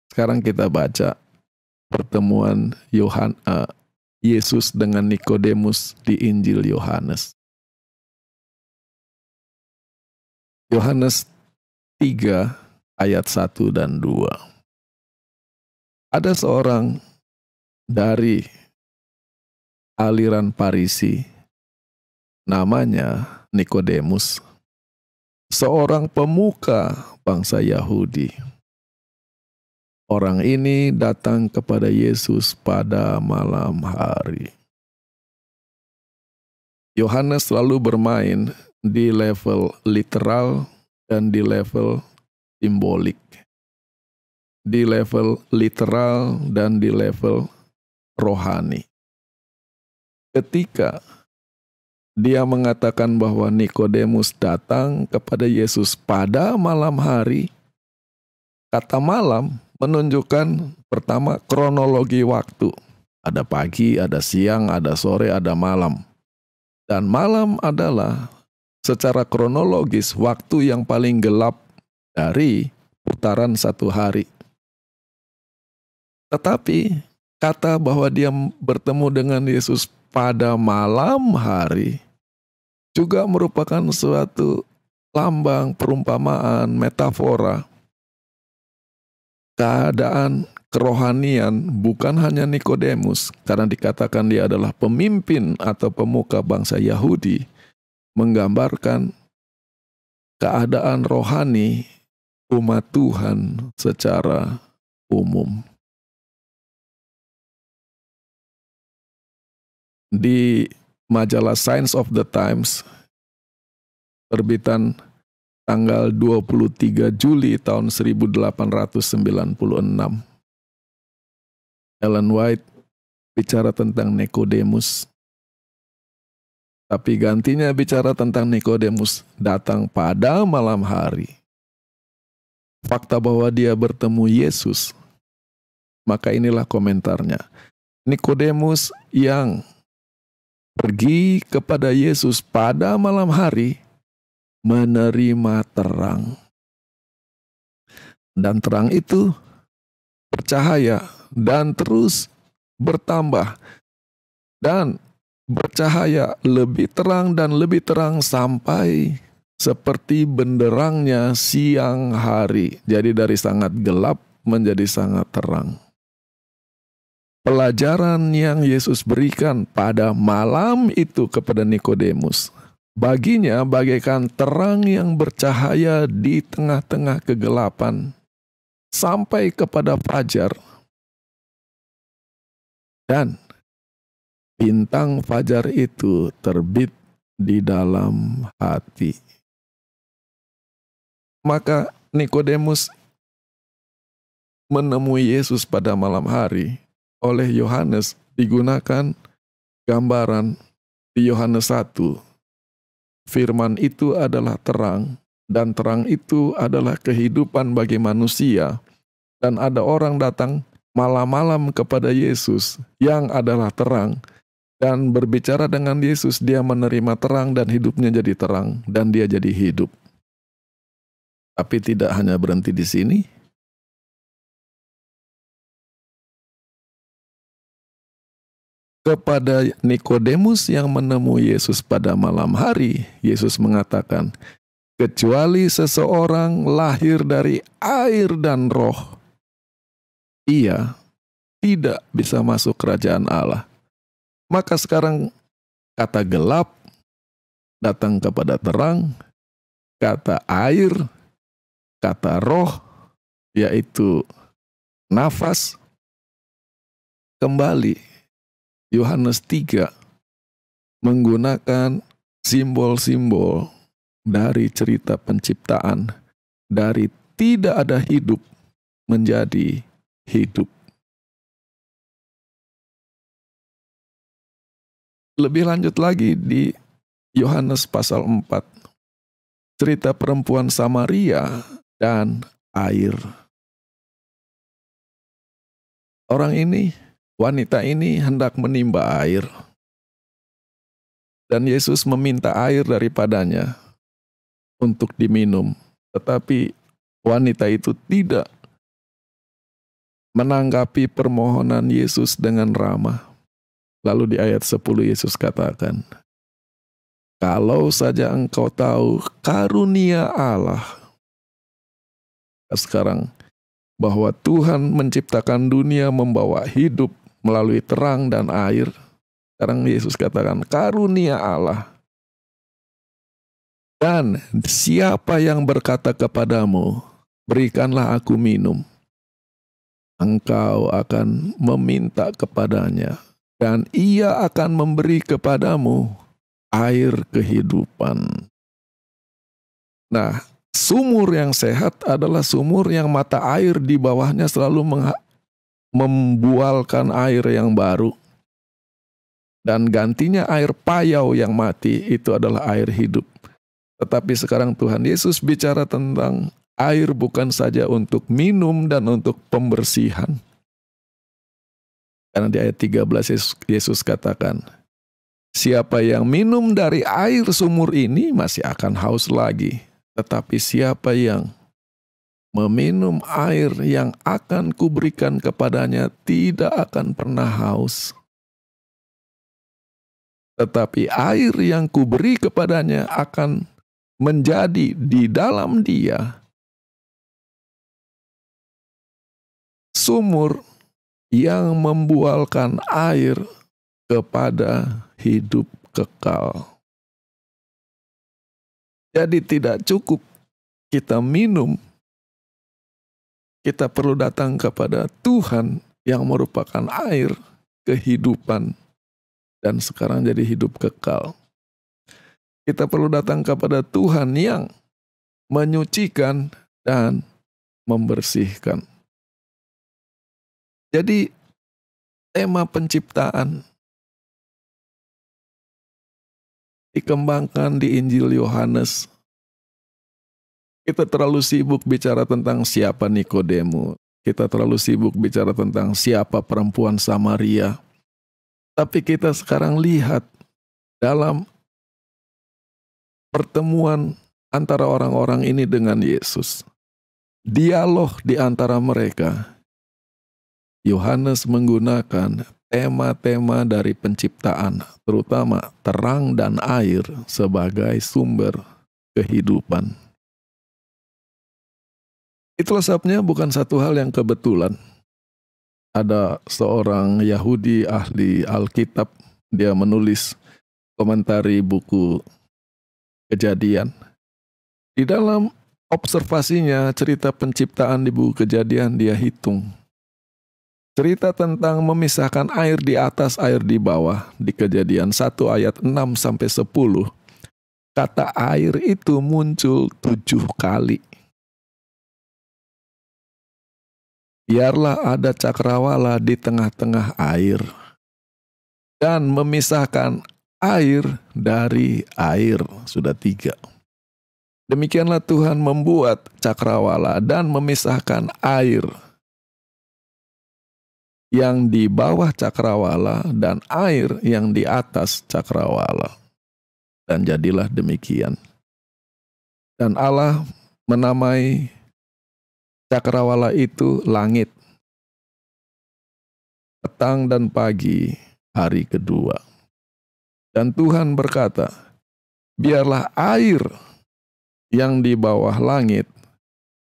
Sekarang kita baca pertemuan Yesus dengan Nikodemus di Injil Yohanes. Yohanes 3 ayat 1 dan 2. Ada seorang dari aliran Farisi, namanya Nikodemus, seorang pemuka bangsa Yahudi. Orang ini datang kepada Yesus pada malam hari. Yohanes selalu bermain di level literal dan di level simbolik. Di level literal dan di level rohani. Ketika dia mengatakan bahwa Nikodemus datang kepada Yesus pada malam hari, kata malam menunjukkan pertama kronologi waktu. Ada pagi, ada siang, ada sore, ada malam. Dan malam adalah secara kronologis waktu yang paling gelap dari putaran satu hari. Tetapi kata bahwa dia bertemu dengan Yesus pada malam hari juga merupakan suatu lambang, perumpamaan, metafora. Keadaan kerohanian bukan hanya Nikodemus, karena dikatakan dia adalah pemimpin atau pemuka bangsa Yahudi, menggambarkan keadaan rohani umat Tuhan secara umum. Di majalah Signs of the Times, terbitan tanggal 23 Juli tahun 1896, Ellen White bicara tentang Nikodemus. Tapi gantinya bicara tentang Nikodemus datang pada malam hari. Fakta bahwa dia bertemu Yesus, maka inilah komentarnya. Nikodemus yang pergi kepada Yesus pada malam hari menerima terang. Dan terang itu bercahaya dan terus bertambah. Dan bercahaya lebih terang dan lebih terang sampai seperti benderangnya siang hari. Jadi dari sangat gelap menjadi sangat terang. Pelajaran yang Yesus berikan pada malam itu kepada Nikodemus, baginya bagaikan terang yang bercahaya di tengah-tengah kegelapan sampai kepada fajar. Dan bintang fajar itu terbit di dalam hati. Maka Nikodemus menemui Yesus pada malam hari. Oleh Yohanes digunakan gambaran di Yohanes 1. Firman itu adalah terang, dan terang itu adalah kehidupan bagi manusia. Dan ada orang datang malam-malam kepada Yesus yang adalah terang, dan berbicara dengan Yesus, dia menerima terang dan hidupnya jadi terang, dan dia jadi hidup. Tapi tidak hanya berhenti di sini. Kepada Nikodemus yang menemui Yesus pada malam hari, Yesus mengatakan, kecuali seseorang lahir dari air dan roh, ia tidak bisa masuk kerajaan Allah. Maka sekarang kata gelap datang kepada terang, kata air, kata roh, yaitu nafas, kembali. Yohanes 3 menggunakan simbol-simbol dari cerita penciptaan, dari tidak ada hidup menjadi hidup. Lebih lanjut lagi di Yohanes pasal 4, cerita perempuan Samaria dan air. Orang ini, wanita ini hendak menimba air. Dan Yesus meminta air daripadanya untuk diminum. Tetapi wanita itu tidak menanggapi permohonan Yesus dengan ramah. Lalu di ayat 10 Yesus katakan, "Kalau saja engkau tahu karunia Allah," sekarang, bahwa Tuhan menciptakan dunia membawa hidup melalui terang dan air. Sekarang Yesus katakan, karunia Allah. "Dan siapa yang berkata kepadamu, berikanlah aku minum, engkau akan meminta kepadanya, dan ia akan memberi kepadamu air kehidupan." Nah, sumur yang sehat adalah sumur yang mata air di bawahnya selalu membualkan air yang baru. Dan gantinya air payau yang mati itu adalah air hidup. Tetapi sekarang Tuhan Yesus bicara tentang air bukan saja untuk minum dan untuk pembersihan. Karena di ayat 13 Yesus katakan, "Siapa yang minum dari air sumur ini masih akan haus lagi. Tetapi siapa yang meminum air yang akan kuberikan kepadanya tidak akan pernah haus. Tetapi air yang kuberi kepadanya akan menjadi di dalam dia sumur yang membualkan air kepada hidup kekal." Jadi tidak cukup kita minum, kita perlu datang kepada Tuhan yang merupakan air kehidupan dan sekarang jadi hidup kekal. Kita perlu datang kepada Tuhan yang menyucikan dan membersihkan. Jadi tema penciptaan dikembangkan di Injil Yohanes. Kita terlalu sibuk bicara tentang siapa Nikodemus. Kita terlalu sibuk bicara tentang siapa perempuan Samaria. Tapi kita sekarang lihat dalam pertemuan antara orang-orang ini dengan Yesus, dialog di antara mereka, Yohanes menggunakan tema-tema dari penciptaan, terutama terang dan air sebagai sumber kehidupan. Itulah sebabnya bukan satu hal yang kebetulan. Ada seorang Yahudi ahli Alkitab, dia menulis komentari buku Kejadian. Di dalam observasinya cerita penciptaan di buku Kejadian dia hitung. Cerita tentang memisahkan air di atas, air di bawah di Kejadian 1 ayat 6-10. Kata air itu muncul 7 kali. Biarlah ada cakrawala di tengah-tengah air dan memisahkan air dari air. Sudah 3. Demikianlah Tuhan membuat cakrawala dan memisahkan air yang di bawah cakrawala dan air yang di atas cakrawala. Dan jadilah demikian. Dan Allah menamai cakrawala itu langit. Petang dan pagi hari kedua. Dan Tuhan berkata, biarlah air yang di bawah langit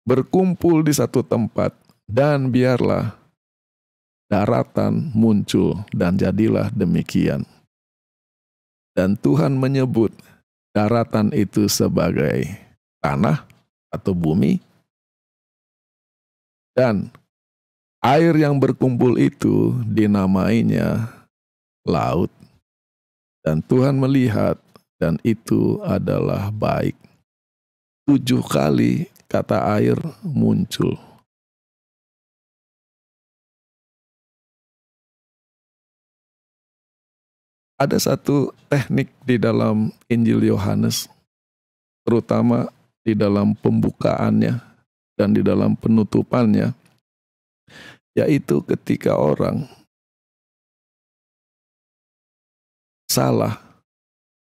berkumpul di satu tempat, dan biarlah daratan muncul, dan jadilah demikian. Dan Tuhan menyebut daratan itu sebagai tanah atau bumi, dan air yang berkumpul itu dinamainya laut. Dan Tuhan melihat, dan itu adalah baik. 7 kali kata air muncul. Ada satu teknik di dalam Injil Yohanes, terutama di dalam pembukaannya dan di dalam penutupannya, yaitu ketika orang salah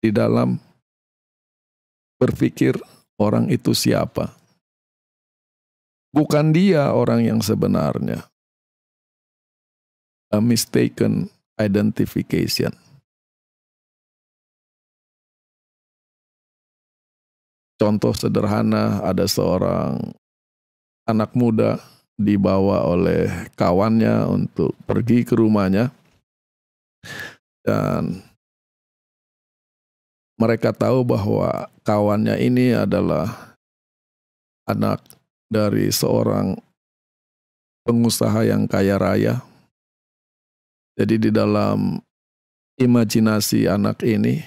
di dalam berpikir orang itu siapa. Bukan dia orang yang sebenarnya. A mistaken identification. Contoh sederhana, ada seorang anak muda dibawa oleh kawannya untuk pergi ke rumahnya, dan mereka tahu bahwa kawannya ini adalah anak dari seorang pengusaha yang kaya raya. Jadi di dalam imajinasi anak ini,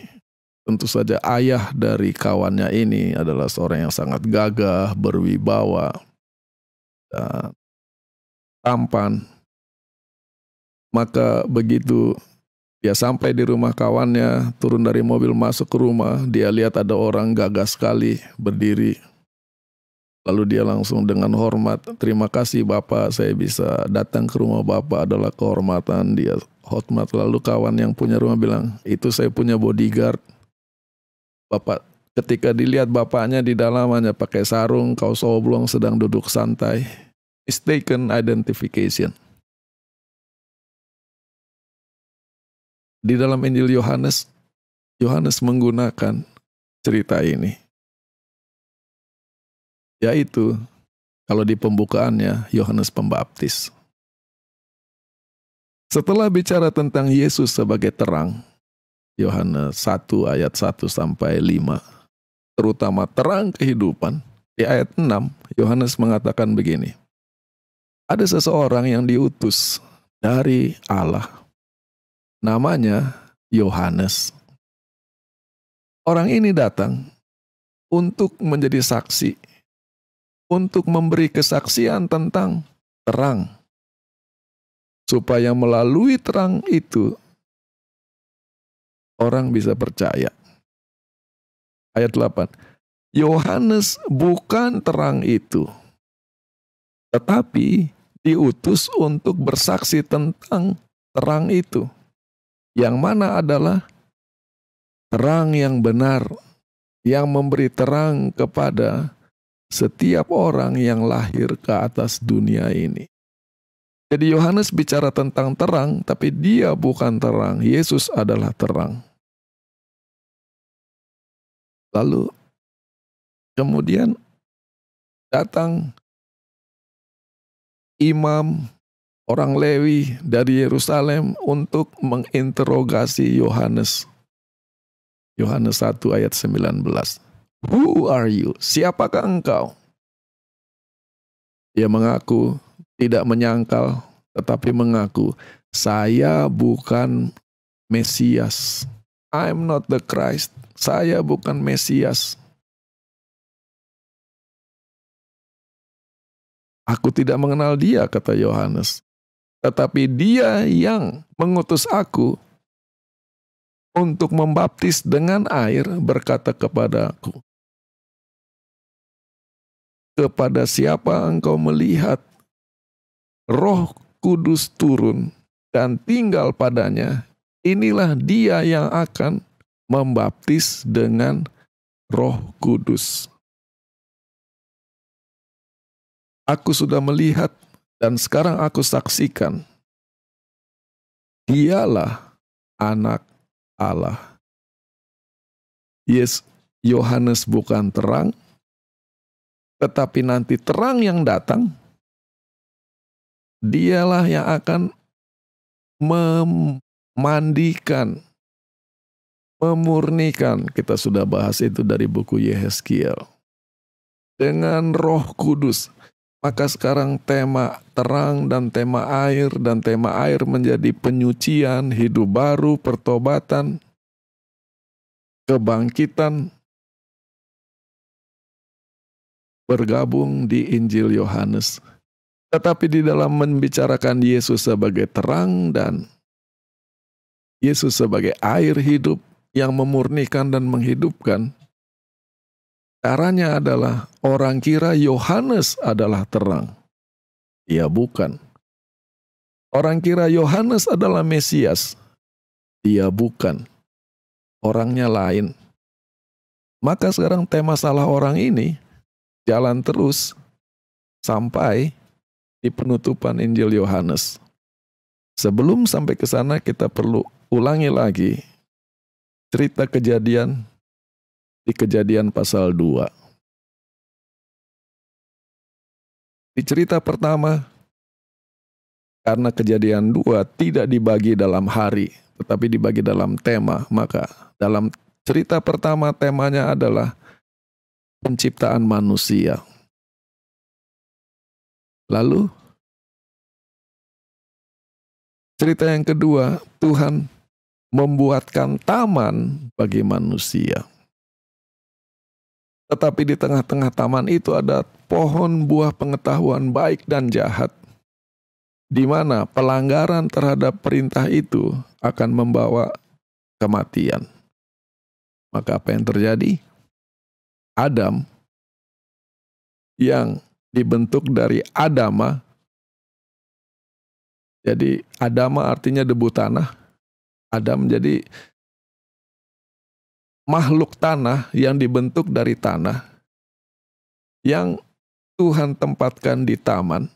tentu saja ayah dari kawannya ini adalah seorang yang sangat gagah, berwibawa, dan tampan. Maka begitu dia sampai di rumah kawannya, turun dari mobil masuk ke rumah, dia lihat ada orang gagah sekali berdiri. Lalu dia langsung dengan hormat, "Terima kasih Bapak, saya bisa datang ke rumah Bapak, adalah kehormatan." Dia hormat. Lalu kawan yang punya rumah bilang, "Itu saya punya bodyguard. Bapak." Ketika dilihat bapaknya di dalam hanya pakai sarung, kaos oblong, sedang duduk santai. Mistaken identification. Di dalam Injil Yohanes, Yohanes menggunakan cerita ini. Yaitu, kalau di pembukaannya, Yohanes Pembaptis. Setelah bicara tentang Yesus sebagai terang, Yohanes 1 ayat 1 sampai 5, terutama terang kehidupan, di ayat 6, Yohanes mengatakan begini, ada seseorang yang diutus dari Allah, namanya Yohanes. Orang ini datang untuk menjadi saksi, untuk memberi kesaksian tentang terang, supaya melalui terang itu orang bisa percaya. Ayat 8, Yohanes bukan terang itu, tetapi diutus untuk bersaksi tentang terang itu, yang mana adalah terang yang benar, yang memberi terang kepada setiap orang yang lahir ke atas dunia ini. Jadi Yohanes bicara tentang terang, tapi dia bukan terang. Yesus adalah terang. Lalu kemudian datang imam orang Lewi dari Yerusalem untuk menginterogasi Yohanes. Yohanes 1 ayat 19. Who are you? Siapakah engkau? Dia mengaku tidak menyangkal, tetapi mengaku, saya bukan Mesias. I'm not the Christ. Saya bukan Mesias. Aku tidak mengenal dia, kata Yohanes. Tetapi dia yang mengutus aku untuk membaptis dengan air berkata kepadaku, kepada siapa engkau melihat Roh Kudus turun dan tinggal padanya, inilah dia yang akan membaptis dengan Roh Kudus. Aku sudah melihat dan sekarang aku saksikan, dialah anak Allah. Yes, Yohanes bukan terang, tetapi nanti terang yang datang, dialah yang akan memandikan, memurnikan. Kita sudah bahas itu dari buku Yehezkiel. Dengan Roh Kudus. Maka sekarang tema terang dan tema air menjadi penyucian, hidup baru, pertobatan, kebangkitan, bergabung di Injil Yohanes. Tetapi di dalam membicarakan Yesus sebagai terang dan Yesus sebagai air hidup yang memurnikan dan menghidupkan, caranya adalah orang kira Yohanes adalah terang. Ia bukan. Orang kira Yohanes adalah Mesias. Ia bukan. orangnya lain. Maka sekarang tema salah orang ini jalan terus sampai di penutupan Injil Yohanes. Sebelum sampai ke sana kita perlu ulangi lagi cerita kejadian di Kejadian pasal 2. Di cerita pertama, karena Kejadian 2 tidak dibagi dalam hari, tetapi dibagi dalam tema, maka dalam cerita pertama temanya adalah penciptaan manusia. Lalu cerita yang kedua, Tuhan membuatkan taman bagi manusia. Tetapi di tengah-tengah taman itu ada pohon buah pengetahuan baik dan jahat, di mana pelanggaran terhadap perintah itu akan membawa kematian. Maka apa yang terjadi? Adam yang dibentuk dari Adama, jadi Adama artinya debu tanah, Adam jadi makhluk tanah yang dibentuk dari tanah, yang Tuhan tempatkan di taman,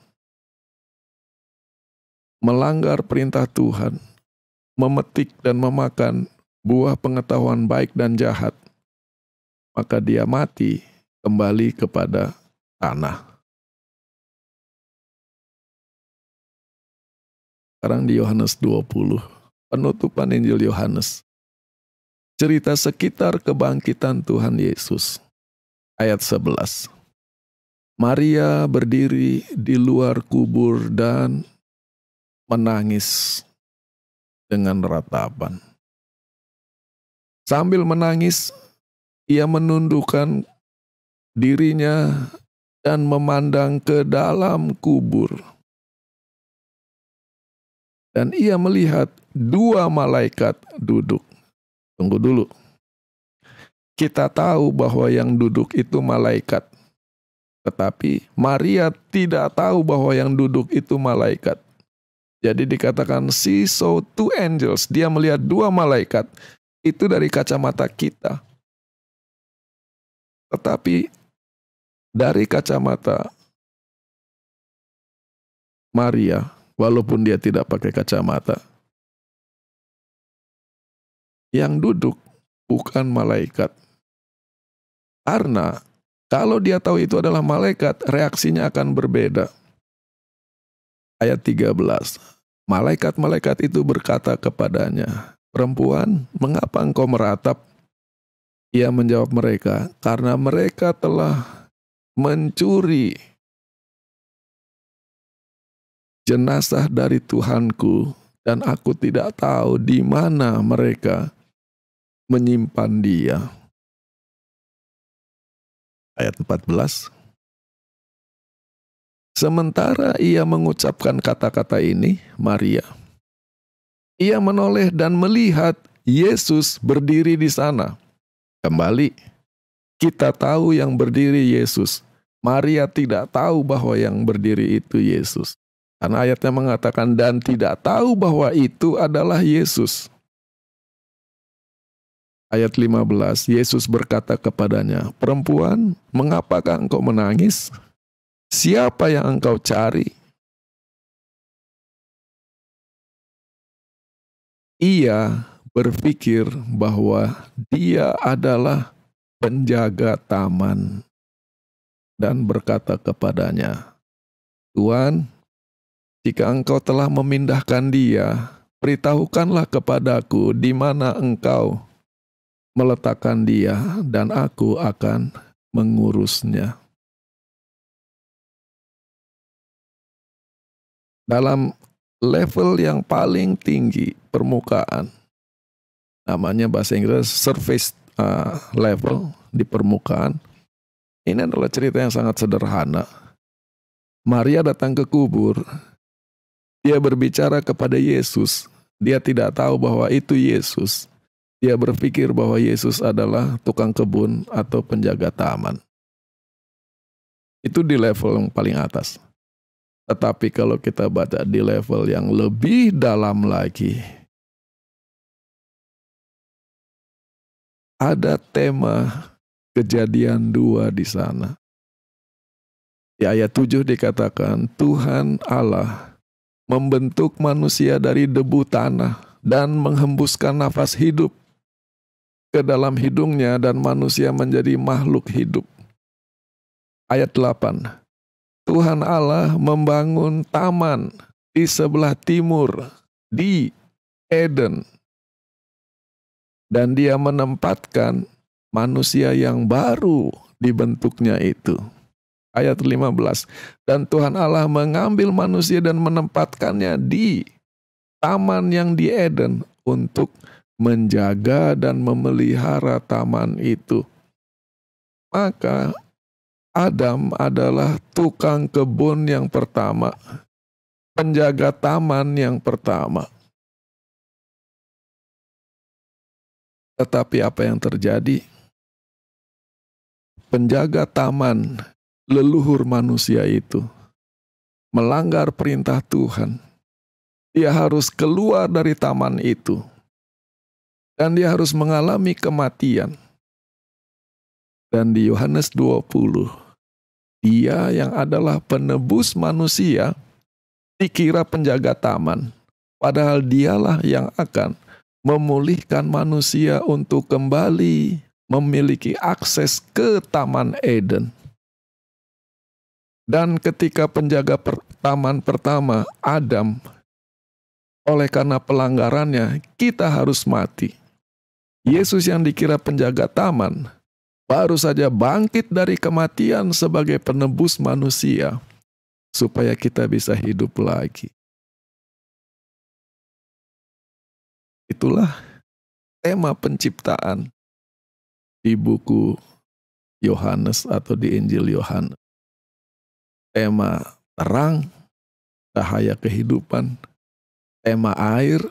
melanggar perintah Tuhan, memetik dan memakan buah pengetahuan baik dan jahat, maka dia mati kembali kepada tanah. Sekarang di Yohanes 20, penutupan Injil Yohanes. Cerita sekitar kebangkitan Tuhan Yesus. Ayat 11. Maria berdiri di luar kubur dan menangis dengan ratapan. Sambil menangis, ia menundukkan dirinya dan memandang ke dalam kubur. Dan ia melihat 2 malaikat duduk. Tunggu dulu. Kita tahu bahwa yang duduk itu malaikat. Tetapi Maria tidak tahu bahwa yang duduk itu malaikat. Jadi dikatakan she saw 2 angels. Dia melihat 2 malaikat. Itu dari kacamata kita. Tetapi dari kacamata Maria, walaupun dia tidak pakai kacamata, yang duduk bukan malaikat. Karena kalau dia tahu itu adalah malaikat, reaksinya akan berbeda. Ayat 13. Malaikat-malaikat itu berkata kepadanya, "Perempuan, mengapa engkau meratap?" Ia menjawab mereka, "Karena mereka telah mencuri jenazah dari Tuhanku, dan aku tidak tahu di mana mereka menyimpan dia." Ayat 14. Sementara ia mengucapkan kata-kata ini, Maria, ia menoleh dan melihat Yesus berdiri di sana. Kembali, kita tahu yang berdiri Yesus. Maria tidak tahu bahwa yang berdiri itu Yesus. Karena ayatnya mengatakan, dan tidak tahu bahwa itu adalah Yesus. Ayat 15, Yesus berkata kepadanya, "Perempuan, mengapakah engkau menangis? Siapa yang engkau cari?" Ia berpikir bahwa dia adalah penjaga taman dan berkata kepadanya, "Tuan, jika engkau telah memindahkan dia, beritahukanlah kepadaku di mana engkau meletakkan dia, dan aku akan mengurusnya." Dalam level yang paling tinggi permukaan, namanya bahasa Inggris surface level, di permukaan, ini adalah cerita yang sangat sederhana. Maria datang ke kubur, dia berbicara kepada Yesus, dia tidak tahu bahwa itu Yesus. Dia berpikir bahwa Yesus adalah tukang kebun atau penjaga taman. Itu di level yang paling atas. Tetapi kalau kita baca di level yang lebih dalam lagi, ada tema Kejadian 2 di sana. Di ayat 7 dikatakan, Tuhan Allah membentuk manusia dari debu tanah dan menghembuskan nafas hidup ke dalam hidungnya dan manusia menjadi makhluk hidup. Ayat 8, Tuhan Allah membangun taman di sebelah timur di Eden dan dia menempatkan manusia yang baru dibentuknya itu. Ayat 15, dan Tuhan Allah mengambil manusia dan menempatkannya di taman yang di Eden untuk menjaga dan memelihara taman itu. Maka Adam adalah tukang kebun yang pertama, penjaga taman yang pertama. Tetapi apa yang terjadi? Penjaga taman, leluhur manusia itu, melanggar perintah Tuhan. Dia harus keluar dari taman itu. Dan dia harus mengalami kematian. Dan di Yohanes 20, dia yang adalah penebus manusia, dikira penjaga taman. Padahal dialah yang akan memulihkan manusia untuk kembali memiliki akses ke Taman Eden. Dan ketika penjaga taman pertama, Adam, oleh karena pelanggarannya, kita harus mati. Yesus yang dikira penjaga taman, baru saja bangkit dari kematian sebagai penebus manusia, supaya kita bisa hidup lagi. Itulah tema penciptaan di buku Yohanes atau di Injil Yohanes. Tema terang, cahaya kehidupan. Tema air,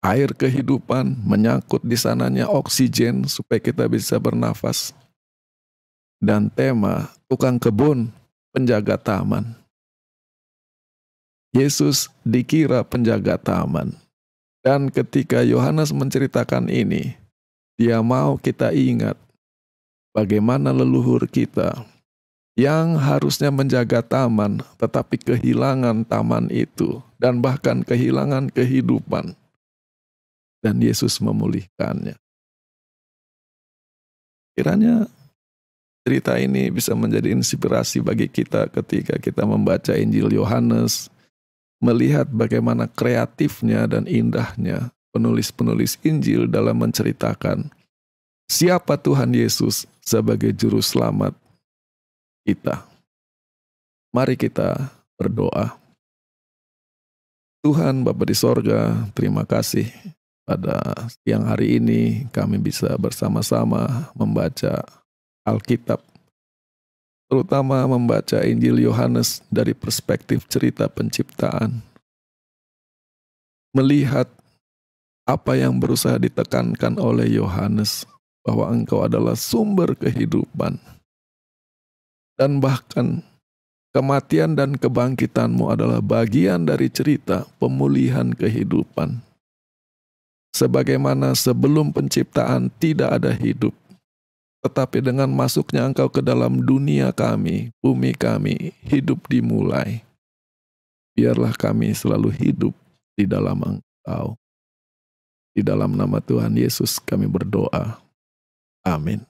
air kehidupan, menyangkut di sananya oksigen supaya kita bisa bernafas. Dan tema tukang kebun, penjaga taman. Yesus dikira penjaga taman. Dan ketika Yohanes menceritakan ini, dia mau kita ingat bagaimana leluhur kita yang harusnya menjaga taman, tetapi kehilangan taman itu, dan bahkan kehilangan kehidupan. Dan Yesus memulihkannya. Kiranya cerita ini bisa menjadi inspirasi bagi kita ketika kita membaca Injil Yohanes, melihat bagaimana kreatifnya dan indahnya penulis-penulis Injil dalam menceritakan siapa Tuhan Yesus sebagai juru selamat kita. Mari kita berdoa. Tuhan Bapa di sorga, terima kasih pada siang hari ini kami bisa bersama-sama membaca Alkitab, terutama membaca Injil Yohanes dari perspektif cerita penciptaan. Melihat apa yang berusaha ditekankan oleh Yohanes, bahwa Engkau adalah sumber kehidupan. Dan bahkan kematian dan kebangkitan-Mu adalah bagian dari cerita pemulihan kehidupan. Sebagaimana sebelum penciptaan tidak ada hidup, tetapi dengan masuknya Engkau ke dalam dunia kami, bumi kami, hidup dimulai. Biarlah kami selalu hidup di dalam Engkau. Di dalam nama Tuhan Yesus kami berdoa. Amin.